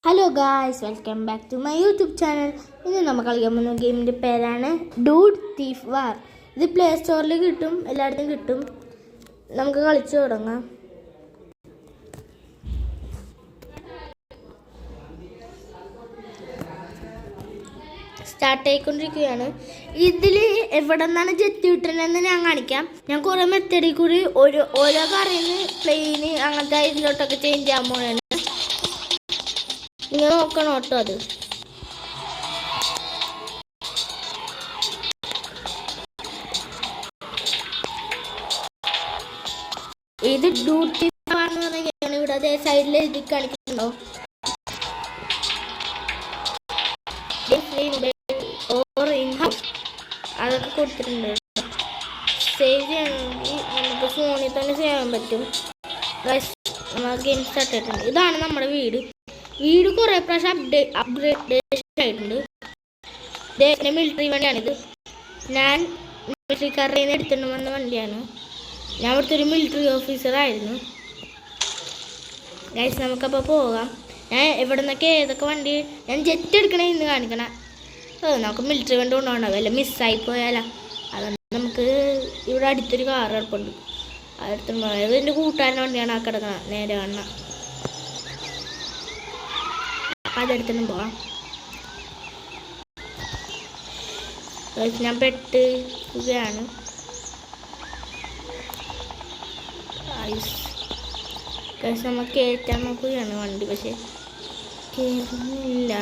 Hello guys, welcome back to my YouTube channel. ഇന്ന് നമ്മൾ കളിക്കാൻ പോകുന്ന ഗെയിമിൻ്റെ പേരാണ് ഡൂഡ് തീഫ് വാർ. ഇത് പ്ലേ സ്റ്റോറിൽ കിട്ടും, എല്ലായിടത്തും കിട്ടും. നമുക്ക് കളിച്ചു തുടങ്ങാം. സ്റ്റാർട്ട് ആയിക്കൊണ്ടിരിക്കുകയാണ്. ഇതിൽ എവിടെ നിന്നാണ് ജെറ്റ് കിട്ടുന്നതെന്ന് ഞാൻ കാണിക്കാം. ഞാൻ കുറേ മെത്തേഡിൽ കൂടി ഓരോ കറിയിൽ നിന്ന് പ്ലെയിന് അങ്ങനത്തെ ഇതിലോട്ടൊക്കെ ചേഞ്ച് ചെയ്യാൻ പോകുകയാണ്. നിങ്ങൾ നോക്കണം കേട്ടോ. അത് ഇത് ഡ്യൂട്ടി ഇവിടെ അതേ സൈഡിൽ എഴുതി കാണിക്കുന്നുണ്ടോ? അതൊക്കെ കൊടുത്തിട്ടുണ്ട്. സേവ് ചെയ്യണമെങ്കിൽ നമുക്ക് ഫോണിൽ തന്നെ സേവ് ചെയ്യാൻ പറ്റും. ഗെയിം സ്റ്റാർട്ട് ആയിട്ടുണ്ട്. ഇതാണ് നമ്മുടെ വീട് കുറേ പ്രാവശ്യം അപ്ഗ്രേഡേഷൻ ആയിട്ടുണ്ട്. മിലിറ്ററി വണ്ടിയാണിത്. ഞാൻ മിലിറ്ററിക്കാരുടെ നിന്ന് എടുത്തുകൊണ്ട് വന്ന വണ്ടിയാണ്. ഞാൻ ഇവിടുത്തെ ഒരു മിലിറ്ററി ഓഫീസറായിരുന്നു. ഗൈസ്, നമുക്കപ്പോൾ പോകാം. ഞാൻ എവിടെ നിന്നൊക്കെ ഏതൊക്കെ വണ്ടി ഞാൻ ജെറ്റ് എടുക്കണേ ഇന്ന് കാണിക്കണം. നമുക്ക് മിലിറ്ററി വണ്ടി കൊണ്ടുപോകണം. വല്ല മിസ്സായി പോയാലോ. അതുകൊണ്ട് നമുക്ക് ഇവിടെ അടുത്തൊരു കാർ കിടപ്പുണ്ട്. അടുത്തുണ്ട്. അത് എൻ്റെ കൂട്ടുകാരൻ്റെ വണ്ടിയാണ് ആ കിടക്കണം നേരെ കാണണം. അതെടുത്തും പോവാം. ഞാൻ പെട്ടുകയാണ്. നമ്മൾ കയറ്റാൻ നോക്കുകയാണ് വണ്ടി, പക്ഷെ കയറുന്നില്ല.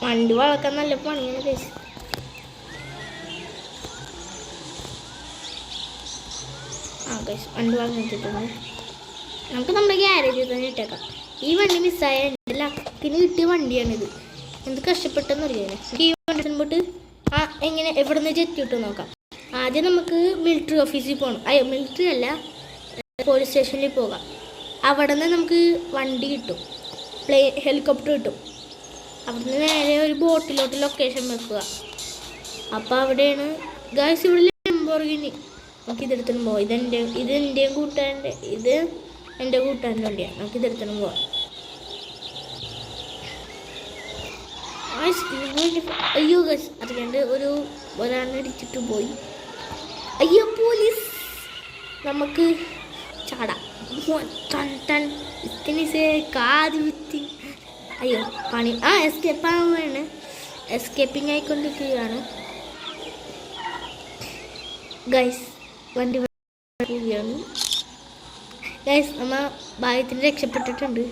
വണ്ടി വളക്കാൻ നല്ല പണിയാണ് ഗൈസ്. വണ്ടി വളർന്നിട്ടുണ്ട്. നമുക്ക് നമ്മുടെ ഗ്യാരേജിൽ തന്നെ ഇട്ടേക്കാം. ഈ വണ്ടി മിസ്സായ എൻ്റെ ലക്കിന് കിട്ടിയ വണ്ടിയാണിത്. എന്ത് കഷ്ടപ്പെട്ടെന്ന് അറിയാം. ഈ വണ്ടി പോയിട്ട് എങ്ങനെ എവിടെ നിന്ന് ജെറ്റ് കിട്ടും നോക്കാം. ആദ്യം നമുക്ക് മിലിറ്ററി ഓഫീസിൽ പോകണം. മിലിറ്ററി അല്ല, പോലീസ് സ്റ്റേഷനിൽ പോകാം. അവിടെ നിന്ന് നമുക്ക് വണ്ടി കിട്ടും, ഹെലികോപ്റ്റർ കിട്ടും. അവിടുന്ന് നേരെ ഒരു ബോട്ടിലോട്ട് ലൊക്കേഷൻ വെക്കുക. അപ്പോൾ അവിടെയാണ് ഗായ്സ്, ഇവിടെ ലംബോർഗിനി. നമുക്ക് ഇതെടുത്തിട്ട് പോവാം. ഇതെൻ്റെയും കൂട്ടുകാരൻ്റെ, ഇത് എൻ്റെ കൂട്ടുകാരൻ്റെ വണ്ടിയാണ്. നമുക്ക് ഇതെടുത്തിട്ട് പോവാം. അയ്യോ ഗൈസ്, അറിയാണ്ട് ഒരാളെ ഇടിച്ചിട്ട് പോയി. അയ്യോ പോലീസ്. നമുക്ക് ചാടാം. അയ്യോ പണി. എസ്കേപ്പ് ആവുകയാണ്. എസ്കേപ്പിംഗ് ആയിക്കൊണ്ടിരിക്കുകയാണ് ഗൈസ്. വണ്ടി പോവുകയാണ് ഗൈസ്. നമ്മൾ ഭാഗ്യത്തിന് രക്ഷപ്പെട്ടിട്ടുണ്ട്.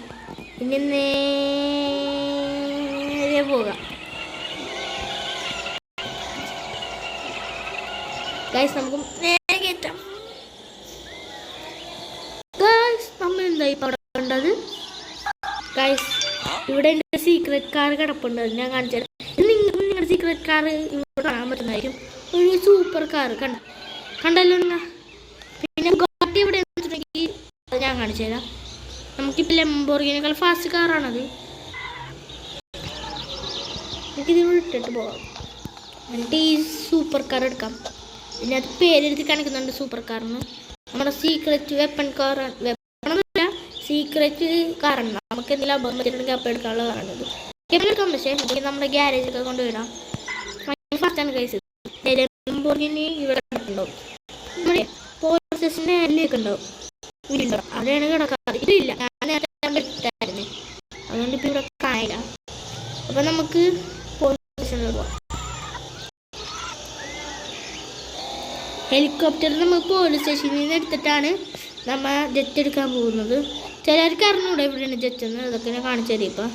ഇനി നേരെ പോകാം ഗൈസ്. നമുക്ക് നേരെ കയറ്റാം ഗൈസ്. നമ്മൾ എന്താ ഇപ്പോൾ അവിടെ കണ്ടത് ഗൈസ്? ഇവിടെ എൻ്റെ സീക്രട്ട് കാർ കിടപ്പുണ്ട്. ഞാൻ കാണിച്ചത്. നിങ്ങളുടെ സീക്രട്ട് കാർ ഇവിടെ കാണാൻ പറ്റുന്നതായിരിക്കും. ഒരു സൂപ്പർ കാർ കണ്ടല്ലോ. പിന്നെ ഗോട്ടി ഇവിടെ വെച്ചിട്ടുണ്ടെങ്കിൽ അത് ഞാൻ കാണിച്ചു തരാം. നമുക്കിപ്പോൾ ലംബോർഗിനേക്കാൾ ഫാസ്റ്റ് കാറാണത്. നമുക്കിത് ഇട്ടിട്ട് പോകാം. എന്നിട്ട് ഈ സൂപ്പർ കാർ എടുക്കാം. പിന്നെ അത് പേരെഴുതി കാണിക്കുന്നുണ്ട് സൂപ്പർ കാറിന്. നമ്മുടെ സീക്രറ്റ് വെപ്പൺ കാറാണ്. വെപ്പണമല്ല, സീക്രറ്റ് കാറാണ്. നമുക്ക് എന്തെങ്കിലും അപകടം പറ്റിയിട്ടുണ്ടെങ്കിൽ അപ്പം എടുക്കാനുള്ള കാറാണിത്. എടുക്കാം. പക്ഷേ നമ്മുടെ ഗ്യാരേജൊക്കെ കൊണ്ടുവിടാം. ഫാസ്റ്റാണ് കഴിച്ചത്. ലംബോർഗിനി ഇവിടെ ഉണ്ടാവും. നമ്മുടെ പോലീസ് സ്റ്റേഷൻ്റെ എല്ലൊക്കെ ഉണ്ടാവും. വീടുണ്ടാവും. അവിടെയാണ് കിടക്കാറ്. ഇതില്ല, ഞാൻ നേരത്തെ എടുത്തായിരുന്നു. അതുകൊണ്ട് ഇപ്പം ഇവിടെ കാണില്ല. അപ്പം നമുക്ക് പോലീസ് സ്റ്റേഷനിൽ പോവാം. ഹെലികോപ്റ്റർ നമ്മൾ പോലീസ് സ്റ്റേഷനിൽ നിന്ന് എടുത്തിട്ടാണ് നമ്മൾ ജെറ്റ് എടുക്കാൻ പോകുന്നത്. ചിലർക്ക് അറിഞ്ഞൂടെ എവിടെയാണ് ജെറ്റ് എന്ന്. അതൊക്കെ ഞാൻ കാണിച്ചു തരും. ഇപ്പം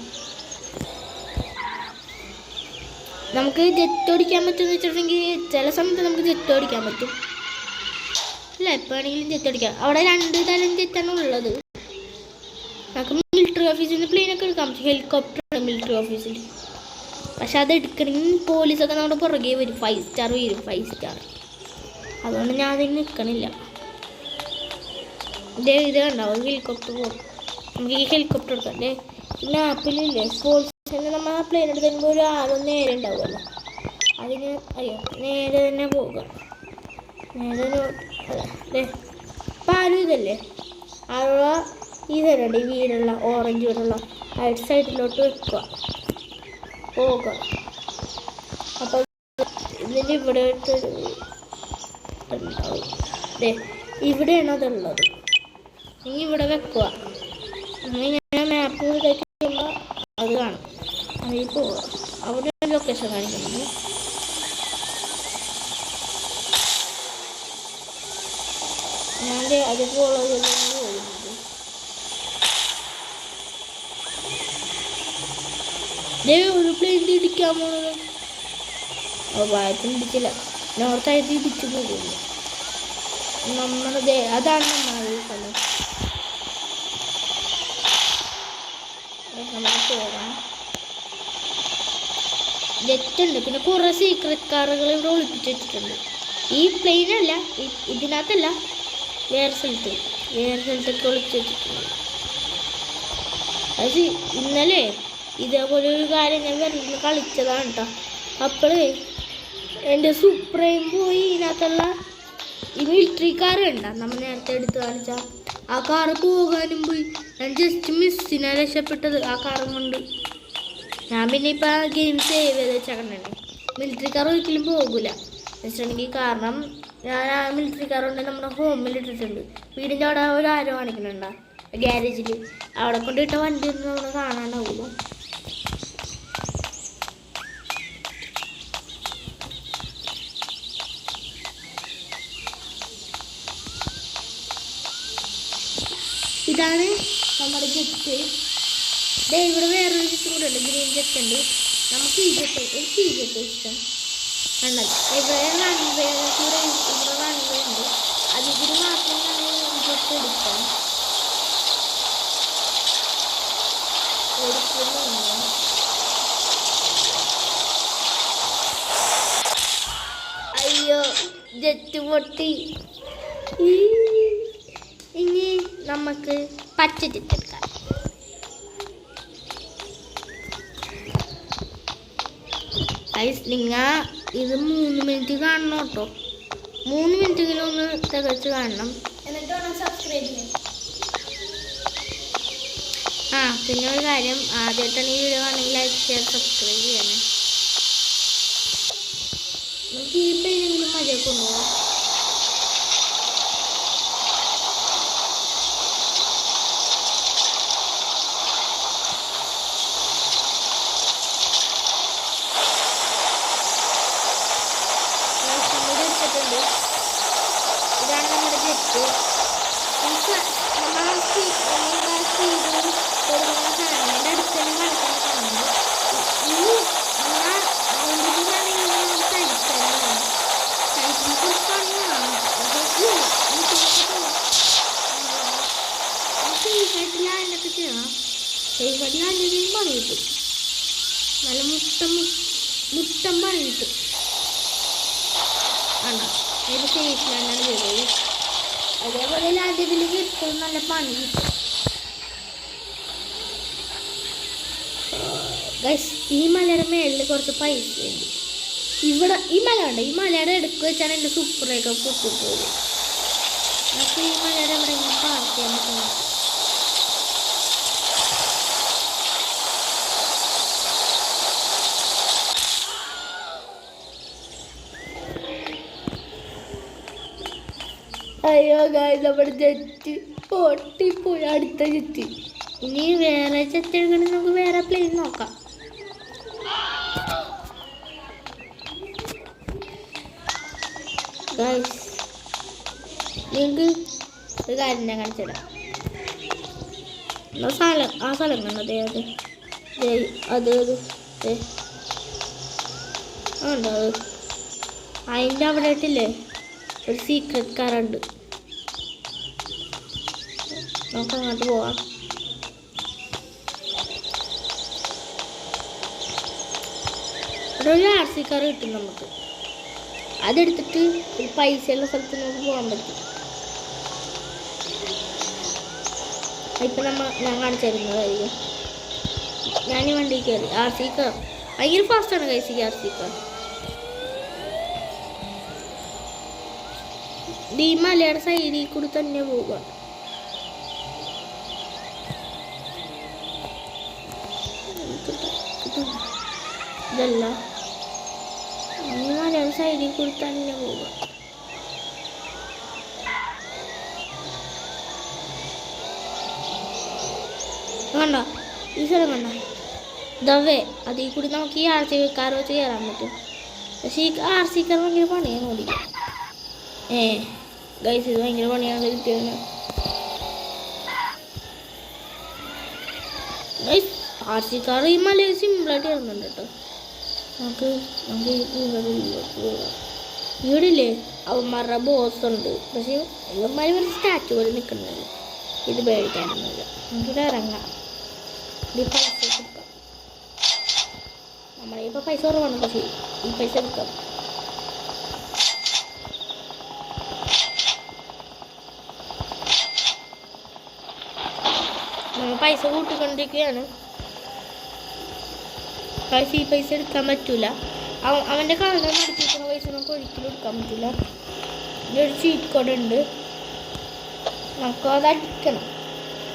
നമുക്ക് ജെറ്റ് ഓടിക്കാൻ പറ്റുമെന്ന് വെച്ചിട്ടുണ്ടെങ്കിൽ ചില സമയത്ത് നമുക്ക് ജെറ്റ് ഓടിക്കാൻ പറ്റും. അല്ല, എപ്പോൾ വേണമെങ്കിലും ജെറ്റ് ഓടിക്കാം. അവിടെ 2 തരം ജെറ്റാണ് ഉള്ളത്. നമുക്ക് മിലിറ്ററി ഓഫീസിൽ നിന്ന് പ്ലെയിനൊക്കെ എടുക്കാൻ പറ്റും. ഹെലികോപ്റ്റർ മിലിറ്ററി ഓഫീസിൽ. പക്ഷെ അത് എടുക്കണമെങ്കിൽ പോലീസൊക്കെ നമ്മുടെ പുറകെ വരും. 5 സ്റ്റാർ വരും, 5 സ്റ്റാർ. അതുകൊണ്ട് ഞാൻ അതിന് നിൽക്കണില്ല. ഇത് കണ്ടാവും ഹെലികോപ്റ്റർ പോകും. നമുക്ക് ഈ ഹെലികോപ്റ്റർ എടുക്കാം. മാപ്പിലില്ലേ സ്പോർട്സിന് നമ്മൾ ആ പ്ലെയിൻ എടുത്ത് തരുമ്പോൾ ഒരു ആളും നേരെ ഉണ്ടാവുമല്ലോ, അതിന് അയ്യോ നേരെ തന്നെ പോവുക. നേരെ പാലും ഇതല്ലേ അവിടെ ഈ തരണ്ട് ഈ വീടുള്ള ഓറഞ്ച് വീടുള്ള റൈറ്റ് സൈഡിലോട്ട് വെക്കുക, പോവുക. അപ്പോൾ ഇതിൻ്റെ ഇവിടെ ഉണ്ടാവും, ഇവിടെയാണ് അതുള്ളത്. ഇനി ഇവിടെ വെക്കുക. ഇങ്ങനെ മാപ്പ് കഴിക്കുമ്പോൾ അത് കാണും, അതിൽ പോവുക. അവിടെ ലൊക്കേഷൻ കാണിക്കുന്നത്. ഞാൻ അത് ഫോളോ ചെയ്ത് പോകുന്നത്. ഒരു പ്ലെയിൻ ഇടിക്കാൻ പോണത് ഭാഗത്തിന് ഇടിച്ചില്ല, നോർത്തായിട്ട് ഇടിച്ചു പോകുന്നു. നമ്മുടെ അതാണ് നമ്മുടെ സ്ഥലം. നമുക്ക് പോകാം. ജെറ്റുണ്ട്, പിന്നെ കുറേ സീക്രട്ട് കാറുകൾ ഇവിടെ ഒളിപ്പിച്ച് വെച്ചിട്ടുണ്ട്. ഈ പ്ലെയിനല്ല, ഇതിനകത്തല്ല, വേറെ സ്ഥലത്തൊക്കെ ഒളിപ്പിച്ച് വെച്ചിട്ടുണ്ട്. അത് ഇന്നലെ ഇതേപോലെ ഒരു കാര്യം ഞാൻ വെറുതെ കളിച്ചതാണ് കേട്ടോ. അപ്പോൾ എൻ്റെ സുപ്രീം പോയി ഇതിനകത്തുള്ള ഈ മിലിറ്ററി കാർ കണ്ട നമ്മൾ നേരത്തെ എടുത്ത് കാണിച്ചാൽ ആ കാറ് പോകാനും പോയി. ഞാൻ ജസ്റ്റ് മിസ്സിനെ രക്ഷപ്പെട്ടത് ആ കാറും കൊണ്ട്. ഞാൻ പിന്നെ ഇപ്പം ഗെയിം സേവ് ചെയ്ത് വെച്ചേക്കണ്ടേ. മിലിറ്ററി കാർ ഒരിക്കലും പോകില്ല വെച്ചിട്ടുണ്ടെങ്കിൽ, കാരണം ഞാൻ ആ മിലിറ്ററി കാർ കൊണ്ട് നമ്മുടെ ഹോമിൽ ഇട്ടിട്ടുണ്ട്. വീടിൻ്റെ അവിടെ ഒരു ആരോ കാണിക്കുന്നുണ്ടോ ഗ്യാരേജിൽ, അവിടെ കൊണ്ടിട്ട വണ്ടി ഒന്നും നമ്മൾ കാണാനാവുമല്ലോ. ഇതാണ് നമ്മുടെ ജെറ്റ്. ഇവിടെ വേറൊരു ജെറ്റും കൂടെ ഉണ്ട്, ഗ്രീൻ ജെറ്റ് ഉണ്ട്. നമുക്ക് ഈ ജെറ്റ്, എനിക്ക് ഈ ജെറ്റ് ഇഷ്ടം. കണ്ടത് ഇവിടെ റൺവേ കൂടെ ഇവിടെ റൺവേ ഉണ്ട്, അതിൽ കൂടി മാത്രമാണ് ജെറ്റ് എടുക്കാം. അയ്യോ ജെറ്റ് പൊട്ടി. ഇനി നമുക്ക് പച്ച ജെറ്റ് എടുക്കാം. നിങ്ങൾ ഇത് 3 മിനിറ്റ് കാണണം കേട്ടോ. 3 മിനിറ്റെങ്കിലും ഒന്ന് തികച്ച് കാണണം, എന്നിട്ട് വേണം സബ്സ്ക്രൈബ് ചെയ്യാൻ. പിന്നെ ഒരു കാര്യം, ആദ്യമായിട്ടാണ് ഈ വീഡിയോ ആണെങ്കിൽ ലൈക്ക് ഷെയർ സബ്സ്ക്രൈബ് ചെയ്യണേ. നമുക്ക് ഈ പേരെങ്കിലും മതിയൊക്കെ കൊണ്ടുപോകാം. ഇതാണ് നമ്മുടെ ജെറ്റ്. നമുക്ക് നമ്മുടെ സ്പീഡിൽ കൊടുക്കുന്ന സാധനം എൻ്റെ അടുത്ത് തന്നെ കളിക്കാൻ കാണുന്നത്. ഇനി സേഫായിട്ടില്ലാണ്ടൊക്കെ ചെയ്യണം. സേഫായിട്ടില്ലാണ്ടെങ്കിലും പണി കിട്ടും, നല്ല മുട്ടം പണി കിട്ടും. ആണോ ഇത് സേഫിലാണ്ടാണ് ചെയ്തത്. അതേപോലെ ലാൻഡിൽ കിട്ടും, നല്ല പണി കിട്ടും. ഗൈസ് ഈ മലയുടെ മേളിൽ കുറച്ച് പൈസ ഉണ്ട്. ഇവിടെ ഈ മല ഉണ്ട്, ഈ മലയുടെ ഇടയ്ക്ക് വെച്ചാണ് എൻ്റെ സൂപ്പറൊക്കെ പൊട്ടിപ്പോയത്. അപ്പോൾ ഈ മലയുടെ എവിടെയെങ്കിലും പാർക്ക് ചെയ്യാൻ പറ്റുന്നു. അയ്യോ ഗായ്സ് നമ്മുടെ ജെറ്റ് പൊട്ടിപ്പോയി, അടുത്ത ജെറ്റ്. ഇനി വേറെ ജെറ്റ് എടുക്കണമെങ്കിൽ നമുക്ക് വേറെ പ്ലെയിൻ നോക്കാം. ഗായ്സ് നിങ്ങൾക്ക് ഒരു കാര്യം ഞാൻ കാണിച്ചുതരാം. ആ സ്ഥലം കണ്ടതേ അത് ഉണ്ടോ, അതിൻ്റെ അവിടെ ആയിട്ടില്ലേ ഒരു സീക്രട്ട് കാറുണ്ട്. നമുക്ക് അങ്ങോട്ട് പോവാം. അവിടെ ഒരു RC കാർ കിട്ടും നമുക്ക്. അതെടുത്തിട്ട് ഒരു പൈസയുള്ള സ്ഥലത്ത് നമുക്ക് പോകാൻ പറ്റും. ഇപ്പം ഞാൻ കാണിച്ചു തരുന്നതായിരിക്കും. ഞാൻ ഈ വണ്ടി കയറി ആർ സി കാർ ഭയങ്കര ഫാസ്റ്റാണ് ഗൈസ് ഈ ആർ സി കാർ. ഈ മലയുടെ സൈഡിൽ കൂടി തന്നെ പോവുക. ഇതല്ല ഈ മലയുടെ സൈഡിൽ കൂടി തന്നെ പോവുക. കണ്ട ഈ സ്ഥലം കണ്ട ദവേ അതിൽ കൂടി നമുക്ക് ഈ ആർ സി കാർ വെച്ച് കയറാൻ പറ്റും. പക്ഷേ ഈ ആർ സി കാർ ഭയങ്കര പണിയാണ് ഓടിക്കുക. ഗൈസ് ഇത് ഭയങ്കര പണിയാണ് കിട്ടിയത്. ഗൈസ് ആർ സി കാർ ഈ മലയിൽ സിമ്പിളായിട്ട് കയറുന്നുണ്ട് കേട്ടോ. നമുക്ക് ഇവിടെ ഇല്ലേ അവന്മാരുടെ ബോസ് ഉണ്ട്. പക്ഷേ ഇവന്മാർ ഒരു സ്റ്റാച്ചു പോലെ നിൽക്കുന്നുണ്ട്. ഇത് പേടിക്കാനൊന്നുമില്ല. നമുക്കിവിടെ ഇറങ്ങാം. ഈ പൈസ കൊടുക്കാം. നമ്മളെ ഇപ്പോൾ പൈസ കുറവാണ്. പക്ഷേ ഈ പൈസ എടുക്കാം. നമ്മൾ പൈസ കൂട്ടിക്കൊണ്ടിരിക്കുകയാണ്. ഈ പൈസ എടുക്കാൻ പറ്റൂല. അവൻ്റെ കളർ നടത്തിയിരിക്കുന്ന പൈസ നമുക്ക് ഒരിക്കലും എടുക്കാൻ പറ്റില്ല. ഇതൊരു ചീറ്റ് കോഡ് ഉണ്ട്. നമുക്ക് അത് അടിക്കണം.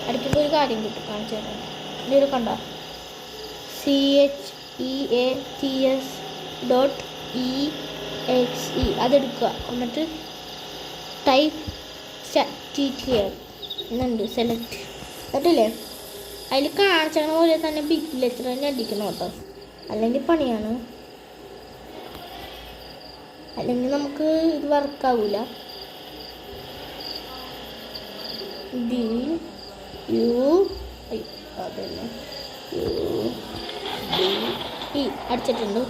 അടിക്കുമ്പോൾ ഒരു കാര്യം കിട്ടും. കാണിച്ചു തരാം. ഇതിൽ കണ്ട CHEATS.EXE അതെടുക്കുക. എന്നിട്ട് ടൈപ്പ് TTL എന്നുണ്ട് സെലക്ട്. എന്നിട്ടില്ലേ അതിൽ കാണിച്ച പോലെ തന്നെ ബിഗ് ലെറ്റർ തന്നെ അടിക്കണം കേട്ടോ. അല്ലെങ്കിൽ പണിയാണ്. അല്ലെങ്കിൽ നമുക്ക് ഇത് വർക്കാവില്ല. അതന്നെ UDE അടിച്ചിട്ടുണ്ട്.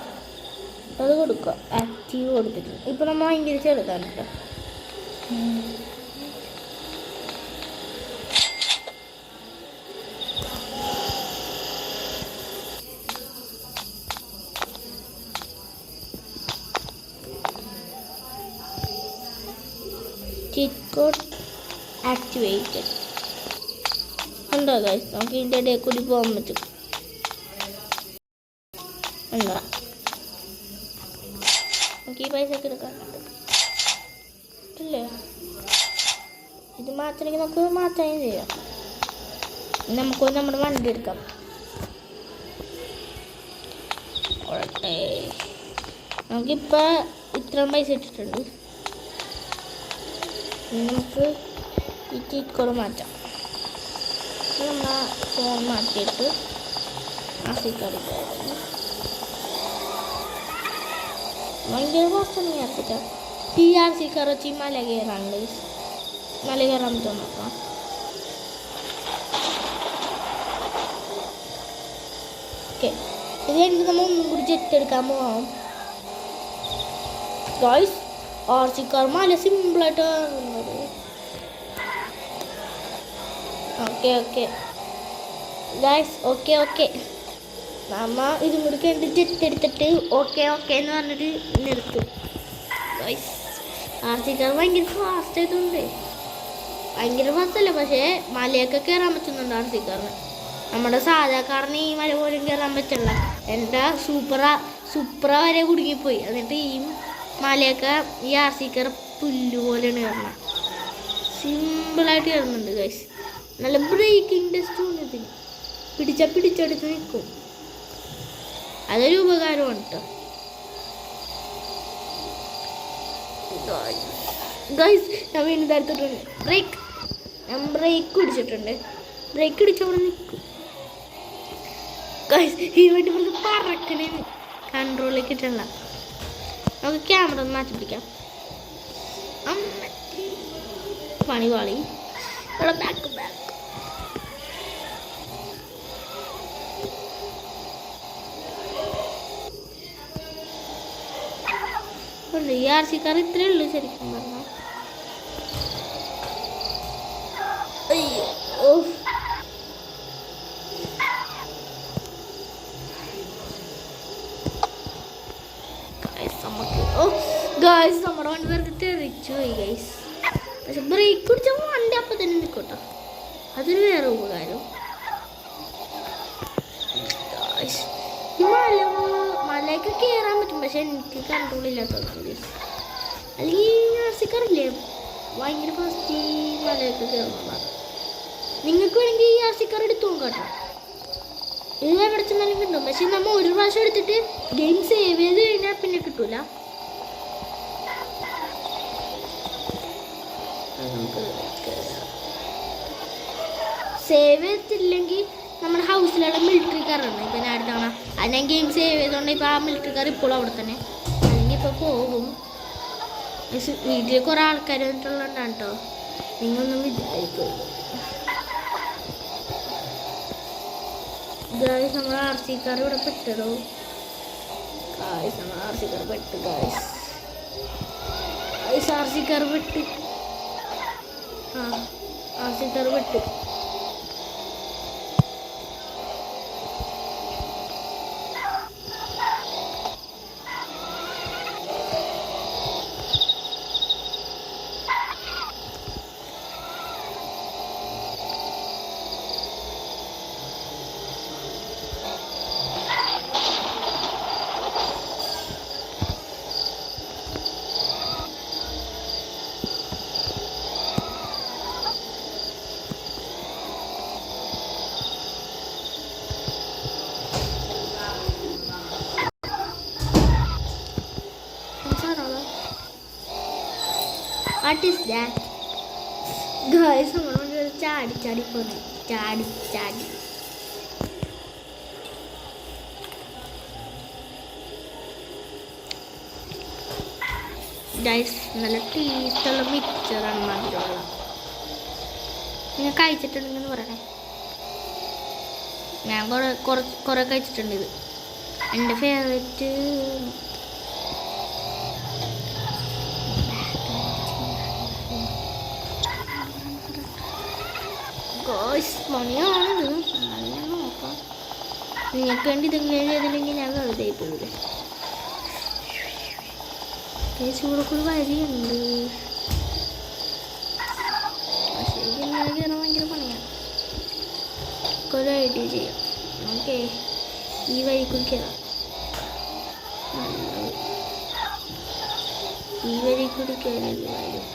അത് കൊടുക്കുക. ആക്റ്റീവ് കൊടുത്തിട്ടുണ്ട്. ഇപ്പം നമ്മൾ ഭയങ്കര ചെറുതാണ് കേട്ടോ. cheat code activated. എന്താ ഗൈസ് നമുക്ക് ഇതിൻ്റെ ഇടയിൽ കൂടി പോകാൻ പറ്റും. എന്താ നമുക്ക് ഈ പൈസ ഒക്കെ എടുക്കാൻ പറ്റും ഇല്ലേ? ഇത് മാറ്റണമെങ്കിൽ നമുക്ക് മാറ്റാനും ചെയ്യാം. നമുക്ക് നമ്മുടെ വണ്ടി എടുക്കാം. നമുക്കിപ്പോൾ ഇത്രയും പൈസ ഇട്ടിട്ടുണ്ട്. നമുക്ക് ഈ ചീറ്റ് കോഡ് മാറ്റാം. നമ്മൾ ഫോൺ മാറ്റിയിട്ട് ആർ സി കാർ ഭയങ്കര ഫാസ്റ്റാണ് ആർ സി കാർ. ഈ ആർ സി കാർ വെച്ച് മല കയറാണ്ട് മല കയറാൻ പറ്റുമോ നോക്കാം. ഓക്കെ ഇത് കഴിഞ്ഞിട്ട് നമ്മൾ ഒന്നും കൂടി ജെറ്റ് എടുക്കാൻ പോകാം. ഗൈസ് ആർ സി കാർ മല സിമ്പിളായിട്ട് കാണുന്നത്. ഓക്കെ ഗൈസ് ഓക്കെ നമ്മ ഇതും കൂടി കഴിഞ്ഞിട്ട് ജെറ്റ് എടുത്തിട്ട് ഓക്കെ എന്ന് പറഞ്ഞിട്ട് നിർത്തും. ഗൈസ് ആർ സി കാർ ഭയങ്കര ഫാസ്റ്റ് ആയതുകൊണ്ട് ഭയങ്കര ഫാസ്റ്റല്ല, പക്ഷേ മലയൊക്കെ കയറാൻ പറ്റുന്നുണ്ട് ആർ സി കാറിന്. നമ്മുടെ സാധാ കാറിന് ഈ മല പോലും കയറാൻ പറ്റില്ല. എൻ്റെ സൂപ്ര വരെ കുടുങ്ങിപ്പോയി. എന്നിട്ട് ഈ മലയൊക്കെ ഈ ആർ സി കാർ പുല്ല് പോലെയാണ് കയറണം. സിമ്പിളായിട്ട് കയറുന്നുണ്ട് ഗൈസ്. നല്ല ബ്രേക്കിംഗ് ടെസ്റ്റ് ഇതിന് പിടിച്ചെടുത്ത് നിൽക്കും. അതൊരു ഉപകാരമാണ് കേട്ടോ ഗൈസ്. ഞാൻ വീണ്ടും തരത്തിട്ടുണ്ട് ഞാൻ ബ്രേക്ക് പിടിച്ചിട്ടുണ്ട്. ബ്രേക്ക് പിടിച്ചവിടെ നിൽക്കും ഗൈസ്. ഈ വണ്ടി കൊണ്ട് പറക്കണേ കൺട്രോളിൽ കിട്ടണ്ട. നമുക്ക് ക്യാമറ ഒന്ന് മാറ്റി പിടിക്കാം. പണി പാളി ബാക്ക് ഈ ആർ സി കാർ ഇത്രയേ ഉള്ളൂ ശരിക്കും പറഞ്ഞാൽ. അയ്യോ ഗൈസ് നമ്മുടെ വണ്ടി വെറുതെ തെറിച്ചു പോയി ഗൈസ്. പക്ഷെ ബ്രേക്ക് പിടിച്ചാൽ വണ്ടി അപ്പം തന്നെ നിൽക്കട്ടോ. അതൊരു വേറെ ഉപകാരം. നിങ്ങൾക്ക് കയറാൻ പറ്റും, പക്ഷെ എനിക്ക് കൺട്രോൾ ഇല്ലാത്തത്. അല്ലെങ്കിൽ ആർസിക്കാറില്ലേ ഭയങ്കര ഫസ്റ്റ് മലയൊക്കെ കയറുന്നതാണ്. നിങ്ങൾക്ക് വേണമെങ്കിൽ ഈ ആർസിക്കാർ എടുത്തു നോക്കാട്ടോ, ഇത് എവിടെ ചെന്നാലും കിട്ടും. പക്ഷെ നമ്മൾ ഒരു പ്രാവശ്യം എടുത്തിട്ട് ഗെയിം സേവ് ചെയ്ത് കഴിഞ്ഞാൽ പിന്നെ കിട്ടൂല. നമുക്ക് സേവ് ചെയ്തിട്ടില്ലെങ്കിൽ നമ്മുടെ ഹൗസിലുള്ള മിലിറ്ററി കാറാണ്. ഇപ്പം ഞാൻ അടുത്തവണ അത് ഞാൻ ഗെയിം സേവ് ചെയ്തോണ്ട് ഇപ്പം ആ മിലിറ്ററി കാർ ഇപ്പോഴും അവിടെ തന്നെ, അല്ലെങ്കിൽ ഇപ്പോൾ പോകും. വീട്ടിൽ കുറേ ആൾക്കാർ വന്നിട്ടുള്ളതാണ് കേട്ടോ, നിങ്ങളൊന്നും വിചാരിക്കും. ഗായ്സ് നമ്മൾ ആർ സി കാർ ഇവിടെ പെട്ടതോ, ഗായ്സ് നമ്മൾ ആർ സി കാർ പെട്ട്, ഗായ്സ് ആർ സി കാർ പെട്ട്, ആർ സി കാർ പെട്ട്. What is that? Guys, നമ്മളോട് ചാടി പോന്നു, ചാടി. ഗൈസ് നല്ല ടേസ്റ്റുള്ള മിക്സറാണ് മധുരമുള്ള. നിങ്ങൾ കഴിച്ചിട്ടുണ്ടെന്ന് പറയണേ. ഞാൻ കുറെ കഴിച്ചിട്ടുണ്ട്. ഇത് എൻ്റെ ഫേവറേറ്റ്. മണിയാണിത്, നല്ല നോക്കാം. നിങ്ങൾക്ക് വേണ്ടി ഇതെങ്കിലും ചെയ്തില്ലെങ്കിൽ ഞാൻ വെറുതെ പോകില്ല. ചൂടൊക്കെ വരിയുണ്ട്, പക്ഷേ ഇങ്ങനെ കയറാൻ ഭയങ്കര പണിയാണ്. ഒരു ഐഡിയ ചെയ്യാം, ഓക്കെ. ഈ വഴിക്ക് കയറാം, ഈ വഴി കൂടി കയറില്ല വരും.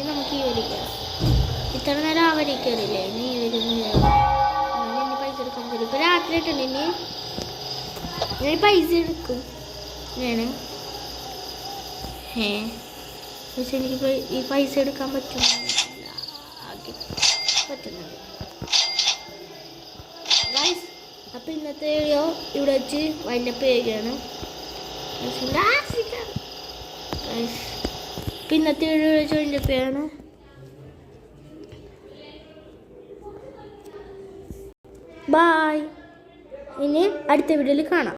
നമുക്ക് ഈ വരി കയറാം. ഇത്ര നേരം ആ വരി കയറില്ലേ, ഇനി ഈ വരി ഇനി പൈസ എടുക്കാൻ പറ്റും. ഇപ്പം രാത്രി ആയിട്ടുണ്ട്, ഇനി ഞാൻ പൈസ എടുക്കും ഞാൻ. പക്ഷെ എനിക്ക് ഈ പൈസ എടുക്കാൻ പറ്റുന്നുണ്ട്. അപ്പം ഇന്നത്തെ വീഡിയോ ഇവിടെ വെച്ച് വൈൻഡപ്പ് ചെയ്യുകയാണ്. അപ്പം ഇന്നത്തെ വീഡിയോ വെച്ച് വൈൻഡപ്പ് ചെയ്യാണ്. ബായ്, ഇനി അടുത്ത വീഡിയോയിൽ കാണാം.